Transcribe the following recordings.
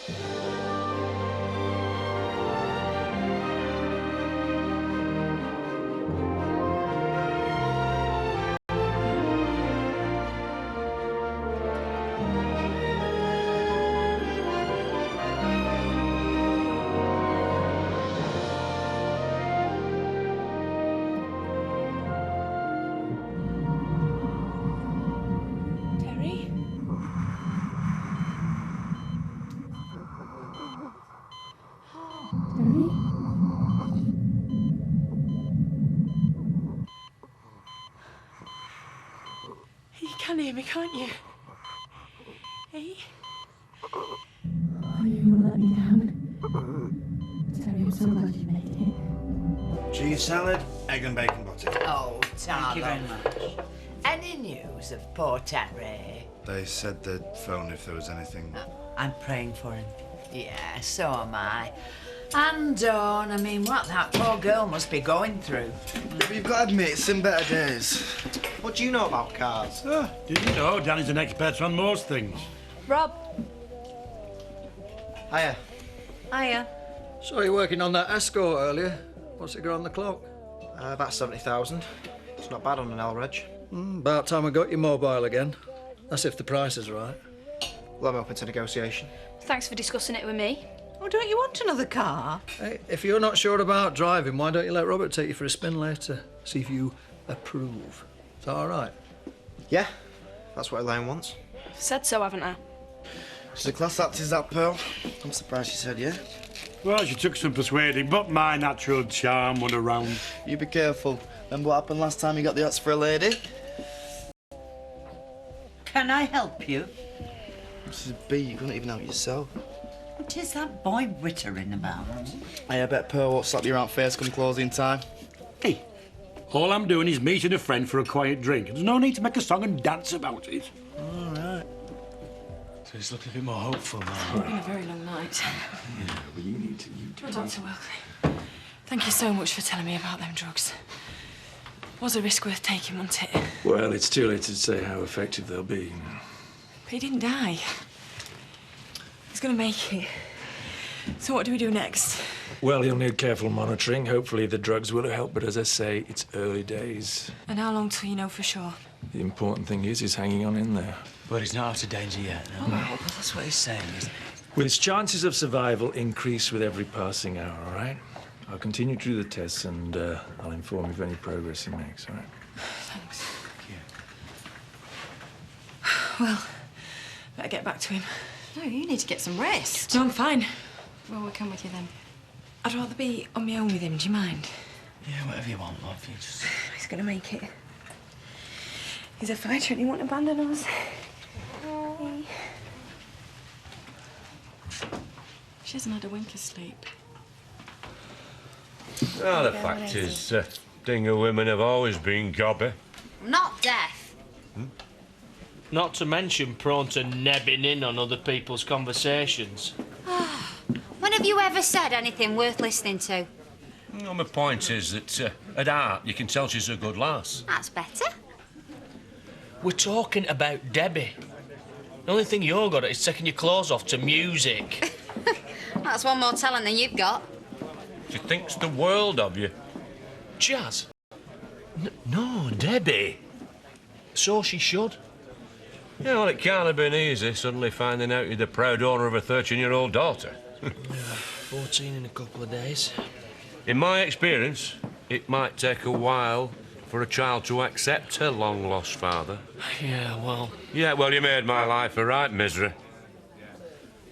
You can hear me, can't you? Hey? Oh, you won't let me down. Terry, I'm so glad you made it. Cheese salad, egg and bacon butty. Oh, thank you very much. Any news of poor Terry? They said they'd phone if there was anything. I'm praying for him. Yeah, so am I. And Dawn, I mean, what that poor girl must be going through. But you've got to admit, it's in better days. What do you know about cars? Didn't you know Danny's an expert on most things? Rob. Hiya. Hiya. Saw you working on that Escort earlier. What's it got on the clock? About 70,000. It's not bad on an L-Reg. About time I got your mobile again. That's if the price is right. Well, I'm open to negotiation. Thanks for discussing it with me. Oh, don't you want another car? Hey, if you're not sure about driving, why don't you let Robert take you for a spin later? See if you approve. Is that all right? Yeah, that's what Elaine wants. Said so, haven't I? She's a class act, is that, Pearl? I'm surprised she said yeah. Well, she took some persuading, but my natural charm won around. You be careful. Remember what happened last time you got the odds for a lady? Can I help you? Mrs. B, you couldn't even help yourself. What is that boy wittering about? Hey, I bet Pearl won't slap you around face come closing time. Hey, all I'm doing is meeting a friend for a quiet drink. There's no need to make a song and dance about it. All right. So it's looking a bit more hopeful now. It's been a very long night. Yeah, well, you need to. Dr. Wilkley, thank you so much for telling me about them drugs. Was a risk worth taking, wasn't it? Well, it's too late to say how effective they'll be. But he didn't die. He's gonna make it. So what do we do next? Well, he'll need careful monitoring. Hopefully the drugs will help, but as I say, it's early days. And how long till you know for sure? The important thing is he's hanging on in there. But he's not out of danger yet, no? Oh, well, that's what he's saying, isn't it? Well, his chances of survival increase with every passing hour, all right? I'll continue to do the tests and I'll inform you of any progress he makes, all right? Thanks. Thank you. Well, better get back to him. No, you need to get some rest. No, I'm fine. Well, we'll come with you then. I'd rather be on my own with him, do you mind? Yeah, whatever you want, love. You just... He's gonna make it. He's a fighter and he won't abandon us. She hasn't had a wink of sleep. Well, the fact is, Dinger women have always been gobby. Not deaf. Not to mention prone to nebbing in on other people's conversations. When have you ever said anything worth listening to? Well, my point is that at heart, you can tell she's a good lass. That's better. We're talking about Debbie. The only thing you're good at is taking your clothes off to music. That's one more talent than you've got. She thinks the world of you. Jazz? No, Debbie. So she should. Yeah, well, it can't have been easy suddenly finding out you're the proud owner of a 13-year-old daughter. 14 in a couple of days. In my experience, it might take a while for a child to accept her long-lost father. Yeah, well... Yeah, well, you made my life a right misery.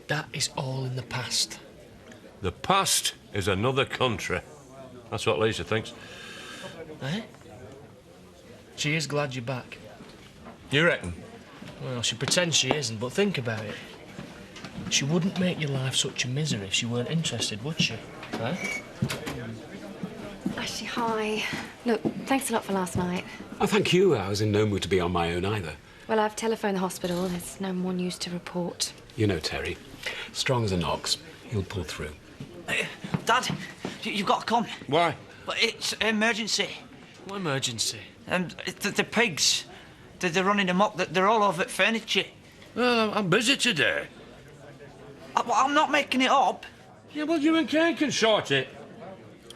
That is all in the past. The past is another country. That's what Lisa thinks. Eh? She is glad you're back. You reckon? Well, she pretends she isn't, but think about it. She wouldn't make your life such a misery if she weren't interested, would she? Eh? Ashley, hi. Look, thanks a lot for last night. Oh, thank you. I was in no mood to be on my own either. Well, I've telephoned the hospital. There's no more news to report. You know Terry. Strong as an ox. He'll pull through. Dad, you've got to come. Why? But it's emergency. What emergency? The pigs, they're running amok. They're all over furniture. Well, I'm busy today. I'm not making it up. Yeah, well, you and Kane can sort it.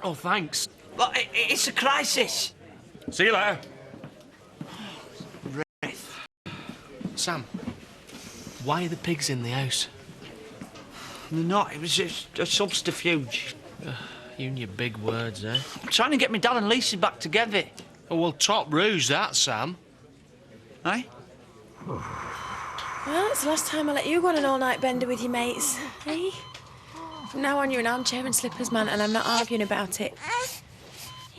Oh, thanks. Look, it's a crisis. See you later. Sam, why are the pigs in the house? They're not. It was just a subterfuge. You and your big words, eh? I'm trying to get my dad and Lisa back together. Oh, well, top ruse, that, Sam. Eh? Well, it's the last time I let you go on an all-night bender with your mates, eh? From now on, you're an armchair and slippers man, and I'm not arguing about it.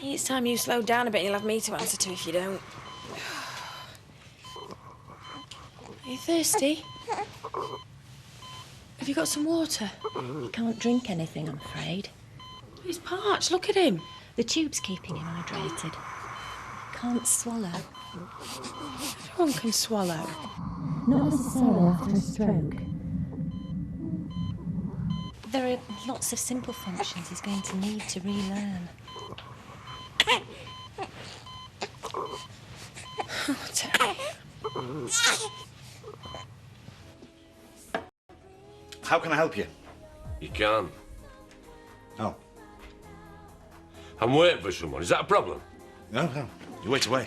It's time you slowed down a bit, and you'll have me to answer to if you don't. Are you thirsty? Have you got some water? He can't drink anything, I'm afraid. He's parched, look at him. The tube's keeping him hydrated. Can't swallow. Everyone can swallow. Not necessarily after a stroke. There are lots of simple functions he's going to need to relearn. How can I help you? You can't. Oh. I'm waiting for someone. Is that a problem? No. You wait away.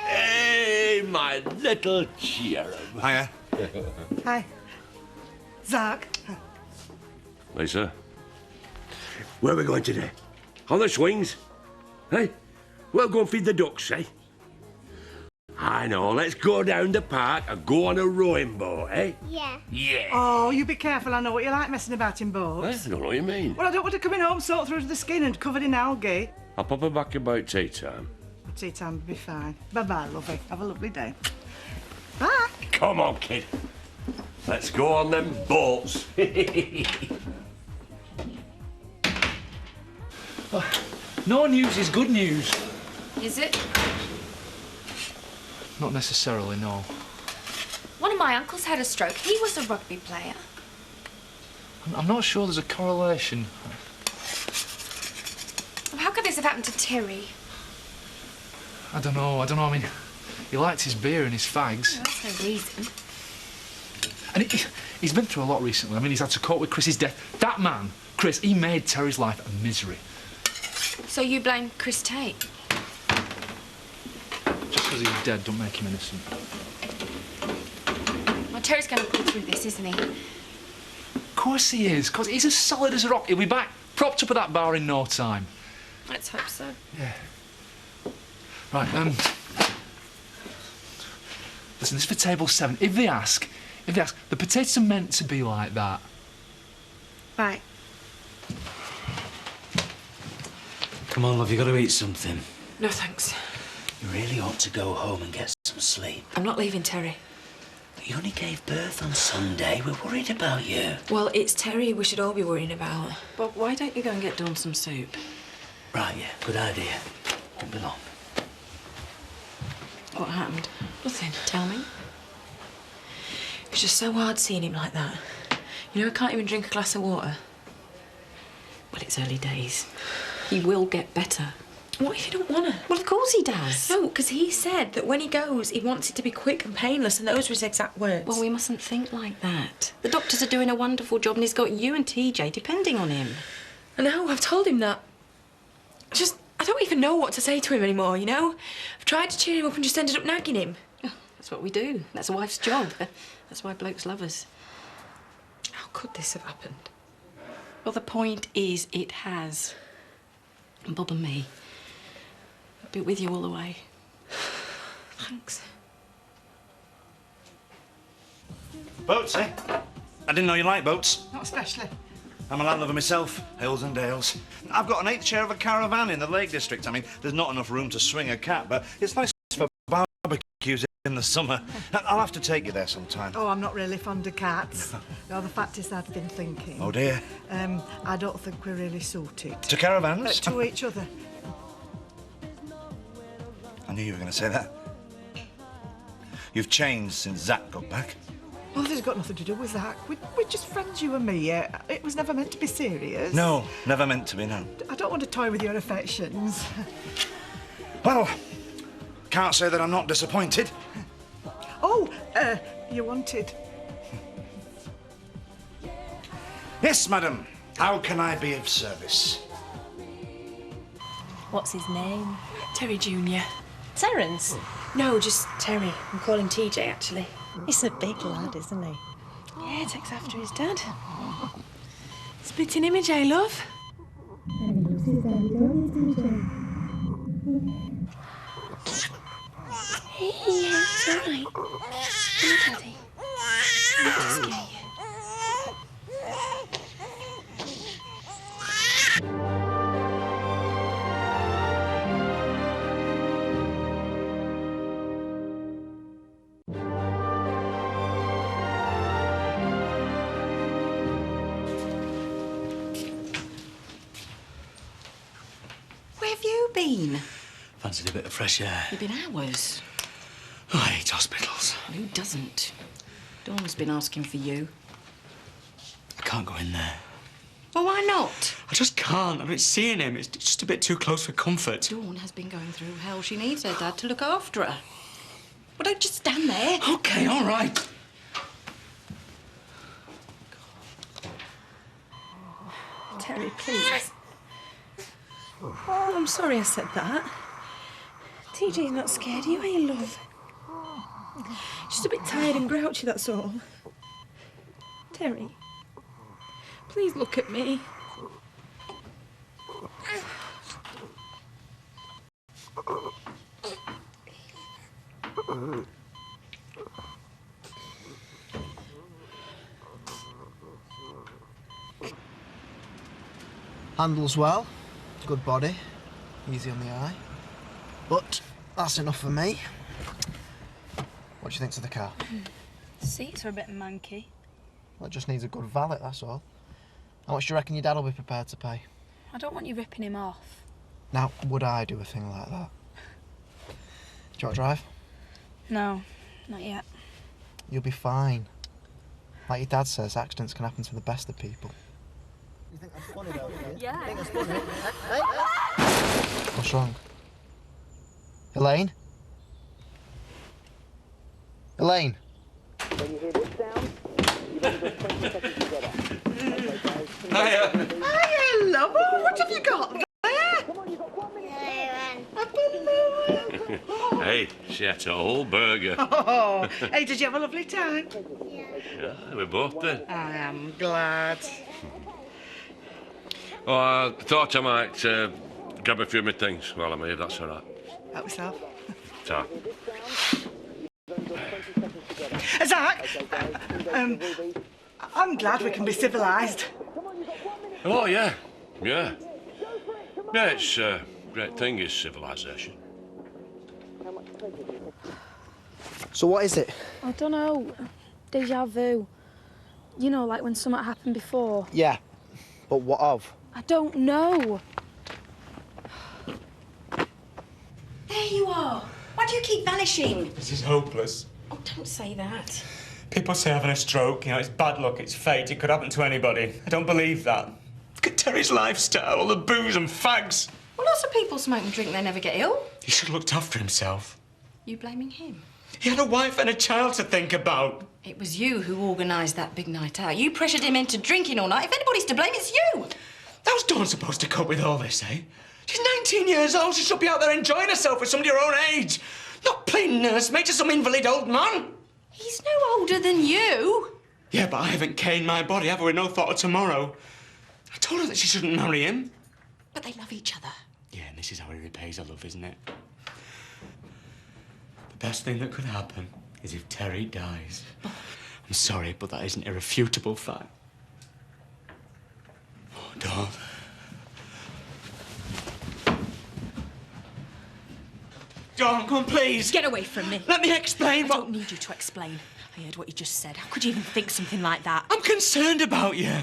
Hey, my little cherub. Hiya. Hi. Zach. Lisa, where are we going today? On the swings? Hey? We'll go and feed the ducks, eh? I know, let's go down the park and go on a rowing boat, eh? Yeah. Yeah. Oh, you be careful. I know what you like messing about in boats. I don't know what you mean. Well, I don't want to come in home soaked through to the skin and covered in algae. I'll pop her back about tea time. Tea time will be fine. Bye-bye, lovey. Have a lovely day. Bye. Come on, kid. Let's go on them boats. No news is good news. Is it? Not necessarily, no. One of my uncles had a stroke. He was a rugby player. I'm not sure there's a correlation. Well, how could this have happened to Terry? I don't know. I mean, he liked his beer and his fags. Well, that's no reason. And he's been through a lot recently. I mean, he's had to cope with Chris's death. That man, Chris, he made Terry's life a misery. So you blame Chris Tate? Just because he's dead don't make him innocent. Well, Terry's going to pull through this, isn't he? Of course he is, because he's as solid as a rock. He'll be back, propped up at that bar in no time. Let's hope so. Yeah. Right, listen, this is for table 7. If they ask, the potatoes are meant to be like that. Right. Come on, love, you got to eat something. No, thanks. You really ought to go home and get some sleep. I'm not leaving Terry. You only gave birth on Sunday. We're worried about you. Well, it's Terry we should all be worrying about. But why don't you go and get Dawn some soup? Right, yeah, good idea. Won't be long. What happened? Nothing. Tell me. It was just so hard seeing him like that. You know, I can't even drink a glass of water. Well, it's early days. He will get better. What if you don't want to? Well, of course he does. No, because he said that when he goes, he wants it to be quick and painless, and those were his exact words. Well, we mustn't think like that. The doctors are doing a wonderful job, and he's got you and TJ depending on him. I know, I've told him that. I don't even know what to say to him anymore, you know? I've tried to cheer him up and just ended up nagging him. Oh, that's what we do. That's a wife's job. That's why blokes love us. How could this have happened? Well, the point is, it has. And Bob and me, I'll be with you all the way. Thanks. Boats, eh? I didn't know you liked boats. Not especially. I'm a landlubber myself, hills and dales. I've got an 8th share of a caravan in the Lake District. I mean, there's not enough room to swing a cat, but it's nice for barbecues in the summer. I'll have to take you there sometime. Oh, I'm not really fond of cats. No, the fact is, I've been thinking. Oh, dear. I don't think we're really suited. To caravans? To each other. I knew you were going to say that. You've changed since Zach got back. Well, this has got nothing to do with that. We're just friends, you and me. It was never meant to be serious. No, never meant to be, no. I don't want to toy with your affections. Well, can't say that I'm not disappointed. Oh, you wanted. Yes, madam. How can I be of service? What's his name? Terry Jr. Terence? No, just Terry. I'm calling TJ, actually. He's a big lad, isn't he? Yeah, takes after his dad. Splitting image, eh, love? And he loves his daddy, don't he, TJ? Hey, it's all right. Come on, Daddy. I'm not to scare you. Where have you been? Fancied a bit of fresh air. You've been hours. Oh, I hate hospitals. Who doesn't? Dawn's been asking for you. I can't go in there. Well, why not? I just can't. I mean, seeing him, it's just a bit too close for comfort. Dawn has been going through hell. She needs her dad to look after her. Well, don't just stand there. OK, all right. Terry, please. Oh, I'm sorry I said that. TJ's not scared of you, are you, love? Just a bit tired and grouchy, that's all. Terry, please look at me. Handles well, good body, easy on the eye. But that's enough for me. What do you think of the car? Seats are a bit manky. Well, it just needs a good valet, that's all. How much do you reckon your dad will be prepared to pay? I don't want you ripping him off. Now, would I do a thing like that? Do you want to drive? No, not yet. You'll be fine. Like your dad says, accidents can happen to the best of people. You think that's funny, though? Yeah. Think that's funny? What's wrong? Elaine? Elaine? When you hear this sound, you've only got 20 seconds to get up. Hiya, love. Oh, what have you got there? Come on, you've got 1 minute. Hey, she ate a whole burger. Oh, hey, did you have a lovely time? Yeah, we both did. I am glad. Oh, I thought I might grab a few of my things while I'm here, that's all right. Help yourself. Ta. Zach, I'm glad we can be civilised. Oh, yeah. Yeah. Yeah, it's a great thing is civilization. So what is it? I don't know. Deja vu. You know, like when something happened before. Yeah, but what of? I don't know. There you are. Why do you keep vanishing? This is hopeless. Oh, don't say that. People say having a stroke, you know, it's bad luck, it's fate, it could happen to anybody. I don't believe that. Look at Terry's lifestyle, all the booze and fags. Well, lots of people smoke and drink, they never get ill. He should have looked after himself. You blaming him? He had a wife and a child to think about. It was you who organised that big night out. You pressured him into drinking all night. If anybody's to blame, it's you. How's Dawn supposed to cope with all this, eh? She's 19 years old. She should be out there enjoying herself with somebody her own age. Not playing nursemaid to some invalid old man. He's no older than you. Yeah, but I haven't caned my body, have I, with no thought of tomorrow. I told her that she shouldn't marry him. But they love each other. Yeah, and this is how he repays her love, isn't it? The best thing that could happen is if Terry dies. I'm sorry, but that is an irrefutable fact. Oh, Dawn. Dawn, come on, please. Get away from me. Let me explain I don't need you to explain. I heard what you just said. How could you even think something like that? I'm concerned about you.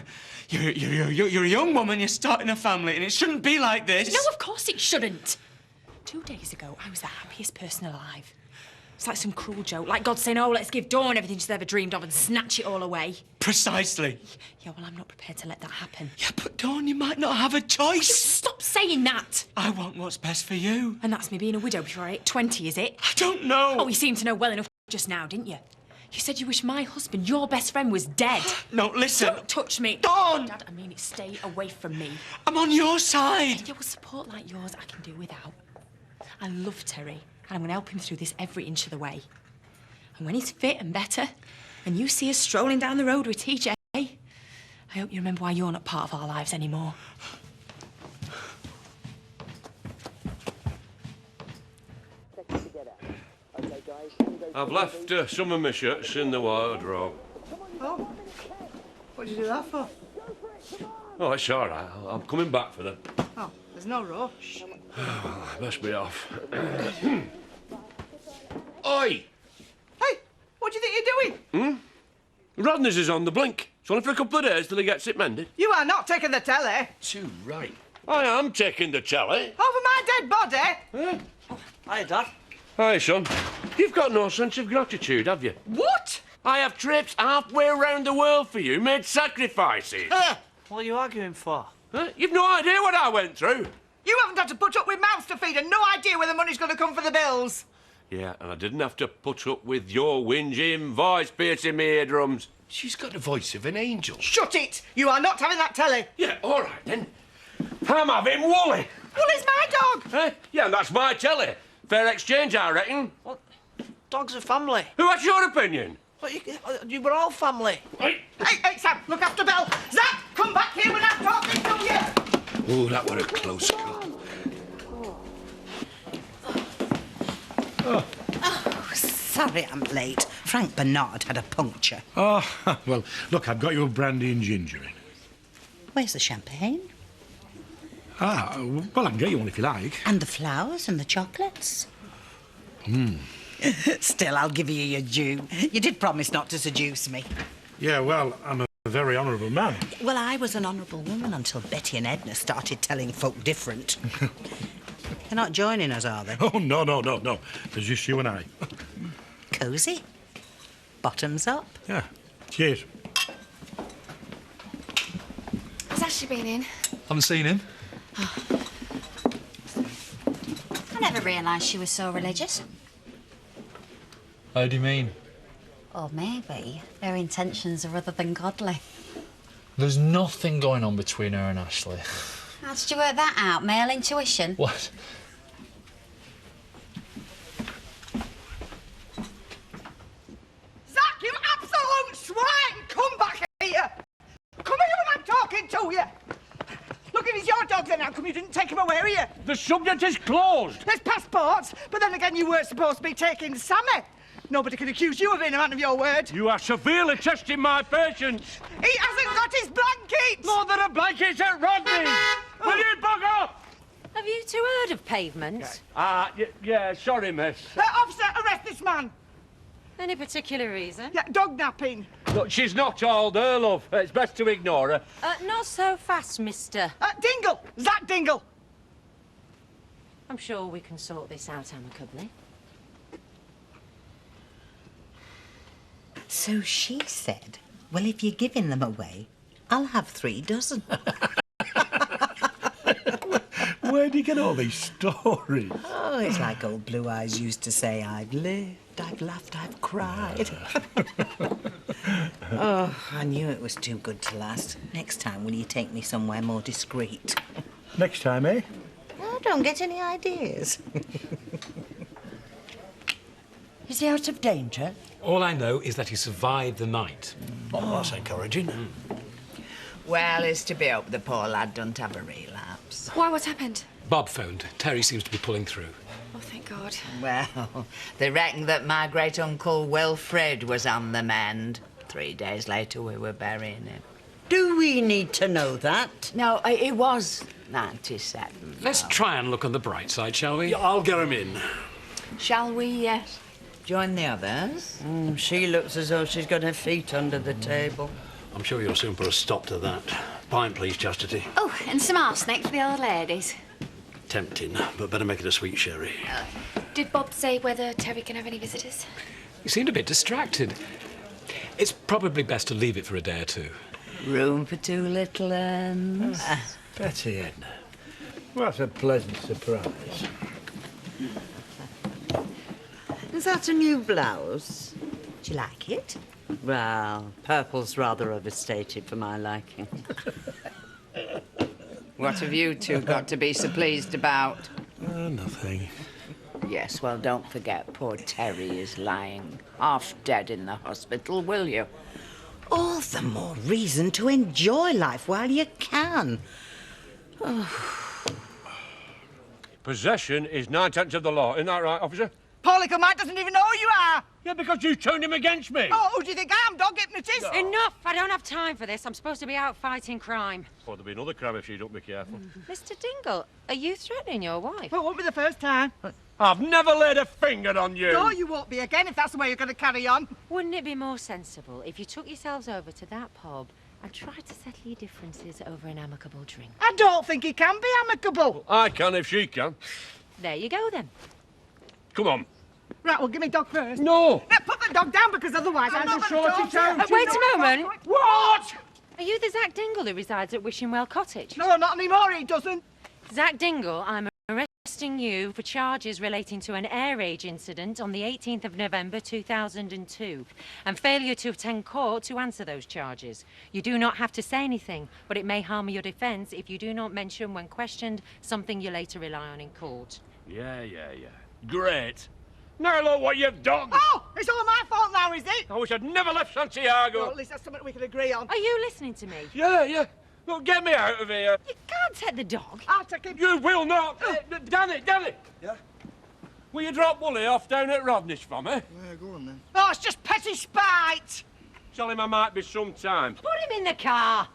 You're a young woman, you're starting a family, and it shouldn't be like this. No, of course it shouldn't. 2 days ago, I was the happiest person alive. It's like some cruel joke, like God saying, oh, let's give Dawn everything she's ever dreamed of and snatch it all away. Precisely. Yeah, well, I'm not prepared to let that happen. Yeah, but Dawn, you might not have a choice. Just stop saying that. I want what's best for you. And that's me being a widow before I hit 20, is it? I don't know. Oh, you seemed to know well enough just now, didn't you? You said you wish my husband, your best friend, was dead. No, listen. Don't touch me. Dawn! Dad, I mean it, stay away from me. I'm on your side. Yeah, well, support like yours I can do without. I love Terry, and I'm going to help him through this every inch of the way. And when he's fit and better, and you see us strolling down the road with TJ, I hope you remember why you're not part of our lives anymore. I've left some of my shirts in the wardrobe. Oh, what did you do that for? Oh, it's all right. I'm coming back for them. Oh, there's no rush. Best be off. Oi! Hey, what do you think you're doing? Rodney's is on the blink. It's only for a couple of days till he gets it mended. You are not taking the telly. Too right. I am taking the telly. Over my dead body. Hi, Dad. Hi, son. You've got no sense of gratitude, have you? What? I have traipsed halfway around the world for you, made sacrifices. What are you arguing for? You've no idea what I went through. You haven't had to put up with mouths to feed and no idea where the money's going to come for the bills. Yeah, and I didn't have to put up with your whinging voice piercing me eardrums. She's got the voice of an angel. Shut it! You are not having that telly. Yeah, all right then. I'm having Wooly. Wooly's my dog. Yeah, and that's my telly. Fair exchange, I reckon. What? Dogs are family. What's your opinion? Well, you were all family. Hey, Sam, look after Belle. Zach, come back here when I'm talking to you. Oh, that were a close call. Oh, sorry I'm late. Frank Bernard had a puncture. Oh, well, look, I've got your brandy and ginger in. Where's the champagne? Ah, well, I can get you one if you like. And the flowers and the chocolates? Still, I'll give you your due. You did promise not to seduce me. Yeah, well, I'm a very honourable man. Well, I was an honourable woman until Betty and Edna started telling folk different. They're not joining us, are they? Oh, no. There's just you and I. Cosy. Bottoms up. Yeah. Cheers. Has Ashley been in? Haven't seen him. I never realised she was so religious. How do you mean? Or maybe her intentions are other than godly. There's nothing going on between her and Ashley. How did you work that out? Male intuition? What? Zach, you absolute swine! Come back here! Come here when I'm talking to you! Look, if he's your dog, then how come you didn't take him away, are you? The subject is closed. There's passports, but then again, you weren't supposed to be taking Sammy. Nobody can accuse you of being a man of your word. You are severely testing my patience. He hasn't got his blanket! More than a blanket at Rodney's. Will you bug up? Have you two heard of pavements? Yeah, sorry, miss. Officer, arrest this man. Any particular reason? Yeah, dog napping. Look, she's not all there, love. It's best to ignore her. Not so fast, mister. Dingle! Zach Dingle! I'm sure we can sort this out amicably. So she said, well, if you're giving them away, I'll have 3 dozen. Where'd you get all these stories? Oh, it's like old Blue Eyes used to say, I've lived, I've laughed, I've cried. Oh, I knew it was too good to last. Next time, will you take me somewhere more discreet? Next time, eh? Oh, don't get any ideas. Is he out of danger? All I know is that he survived the night. Oh, that's encouraging. Well, it's to be hoped the poor lad don't have a relapse. Why, what happened? Bob phoned. Terry seems to be pulling through. Oh, thank God. Well, they reckon that my great-uncle Wilfred was on the mend. 3 days later, we were burying him. Do we need to know that? No, it was 97. Let's try and look on the bright side, shall we? Yeah, I'll get him in. Shall we join the others? She looks as though she's got her feet under the table. I'm sure you'll soon put a stop to that. Pint, please, Chastity. Oh, and some arsenic for the old ladies. Tempting, but better make it a sweet sherry. Did Bob say whether Terry can have any visitors? You seemed a bit distracted. It's probably best to leave it for a day or two. Room for 2 little uns. Betty, Edna. What a pleasant surprise. Is that a new blouse? Do you like it? Well, purple's rather overstated for my liking. What have you two got to be so pleased about? Nothing. Yes, well, don't forget poor Terry is lying half dead in the hospital, will you? All the more reason to enjoy life while you can. Possession is 9/10 of the law. Isn't that right, officer? Poor little Mike doesn't even know who you are. Yeah, because you turned him against me. Oh, who do you think I am, dog hypnotist? Enough! I don't have time for this. I'm supposed to be out fighting crime. Oh, there'll be another crime if you don't be careful. Mr. Dingle, are you threatening your wife? Well, it won't be the first time. I've never laid a finger on you. No, you won't be again if that's the way you're going to carry on. Wouldn't it be more sensible if you took yourselves over to that pub and tried to settle your differences over an amicable drink? I don't think he can be amicable. I can if she can. There you go, then. Come on. Right, well, give me dog first. No. Now, put the dog down, because otherwise I'm not going to talk to you. Wait a moment. What? Are you the Zack Dingle who resides at Wishingwell Cottage? No, not anymore, he doesn't. Zack Dingle, I'm arresting you for charges relating to an air rage incident on the 18th of November 2002 and failure to attend court to answer those charges. You do not have to say anything, but it may harm your defence if you do not mention when questioned something you later rely on in court. Yeah. Great. Now look what you've done. Oh, it's all my fault now, is it? I wish I'd never left Santiago. Well, at least that's something we can agree on. Are you listening to me? Yeah. Look, get me out of here. You can't take the dog. I'll take him. You will not. Danny. Yeah? Will you drop Wooly off down at Rodnish for me? Yeah, go on then. Oh, it's just petty spite. Tell him I might be sometime. Put him in the car.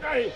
Hey!